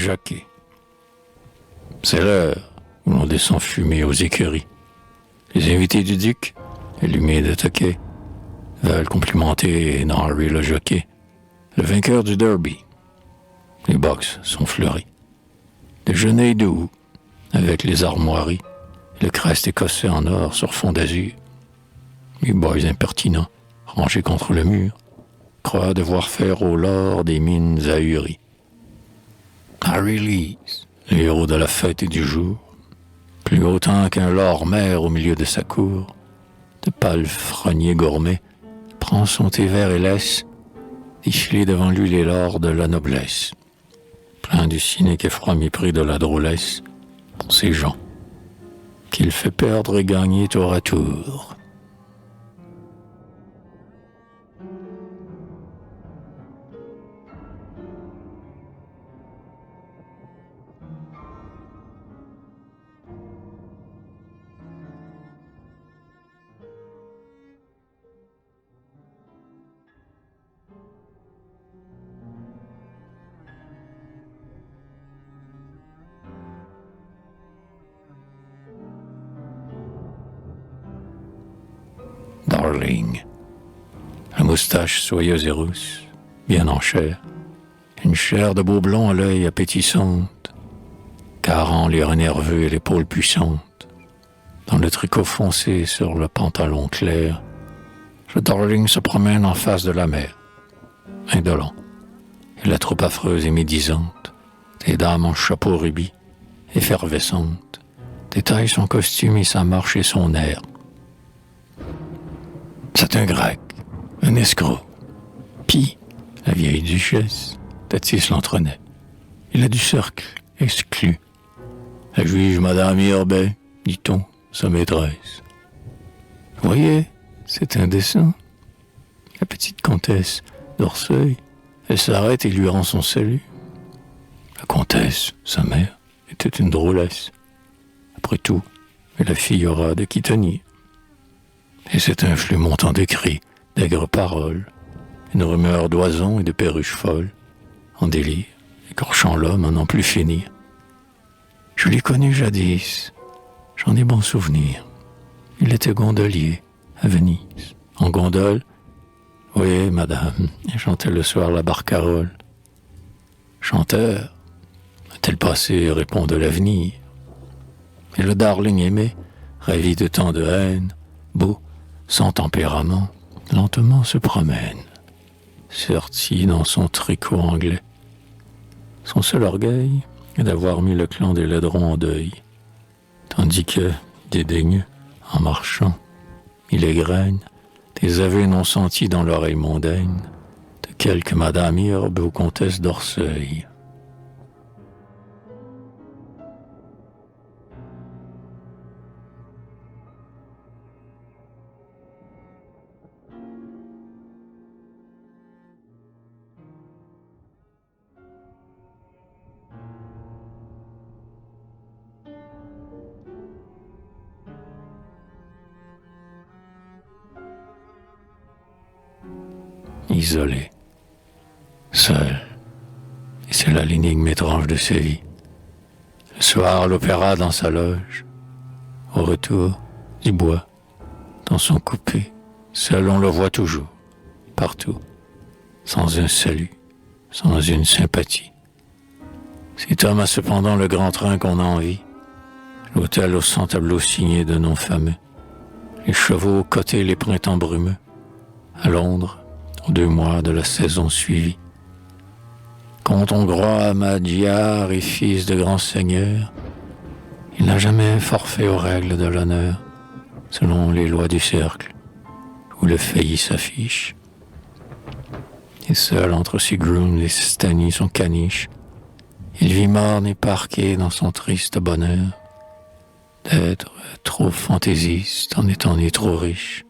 Jacquet. C'est l'heure où l'on descend fumer aux écuries. Les invités du duc, allumés de taquet, veulent complimenter Henry le jockey, le vainqueur du derby. Les box sont fleuris. Déjeuner doux, avec les armoiries, le crest écossais en or sur fond d'azur. Les boys impertinents, rangés contre le mur, croient devoir faire au lord des mines ahuries. Harry Lees, le héros de la fête et du jour, plus autant qu'un lord-maire au milieu de sa cour, de pâle frognier gourmet, prend son thé vert et laisse défiler devant lui les lords de la noblesse, plein du cynique et froid mépris de la drôlesse pour ces gens qu'il fait perdre et gagner tour à tour. Darling, la moustache soyeuse et rousse, bien en chair, une chair de beau blond à l'œil appétissante, carrant les reins nerveux et l'épaule puissante, dans le tricot foncé sur le pantalon clair, le Darling se promène en face de la mer, indolent, et la troupe affreuse et médisante, des dames en chapeau rubis, effervescentes, détaillent son costume et sa marche et son air. C'est un grec, un escroc. Pis, la vieille duchesse, Tatis l'entraînait. Il a du cercle, exclu. La juge Madame Irbet, dit-on, sa maîtresse. Voyez, c'est indécent. La petite comtesse d'Orseuil, elle s'arrête et lui rend son salut. La comtesse, sa mère, était une drôlesse. Après tout, la fille aura de qui tenir. Et c'est un flux montant de cris, d'aigres paroles, une rumeur d'oisons et de perruches folles, en délire, écorchant l'homme à n'en plus finir. Je l'ai connu jadis, j'en ai bon souvenir. Il était gondolier à Venise, en gondole. Oui, madame, il chantait le soir la barcarolle. Chanteur, a-t-il passé répond de l'avenir. Et le Darling aimé, ravi de tant de haine, beau, sans tempérament, lentement se promène, serti dans son tricot anglais. Son seul orgueil est d'avoir mis le clan des Laidrons en deuil, tandis que, dédaigneux, en marchant, il égrène des aveux non sentis dans l'oreille mondaine de quelque Madame Irbe ou comtesse d'Orseuil. Isolé, seul, et c'est là l'énigme étrange de sa vie. Le soir, l'opéra dans sa loge, au retour, il boit, dans son coupé, seul on le voit toujours, partout, sans un salut, sans une sympathie. Cet homme a cependant le grand train qu'on a envie, l'hôtel aux 100 tableaux signés de noms fameux, les chevaux cotés les printemps brumeux, à Londres, aux 2 mois de la saison suivie. Quand on croit à Madjar et fils de grand seigneur, il n'a jamais forfait aux règles de l'honneur, selon les lois du cercle, où le failli s'affiche. Et seul entre Sigrun et Stanny son caniche, il vit morne et parqué dans son triste bonheur, d'être trop fantaisiste en étant né trop riche.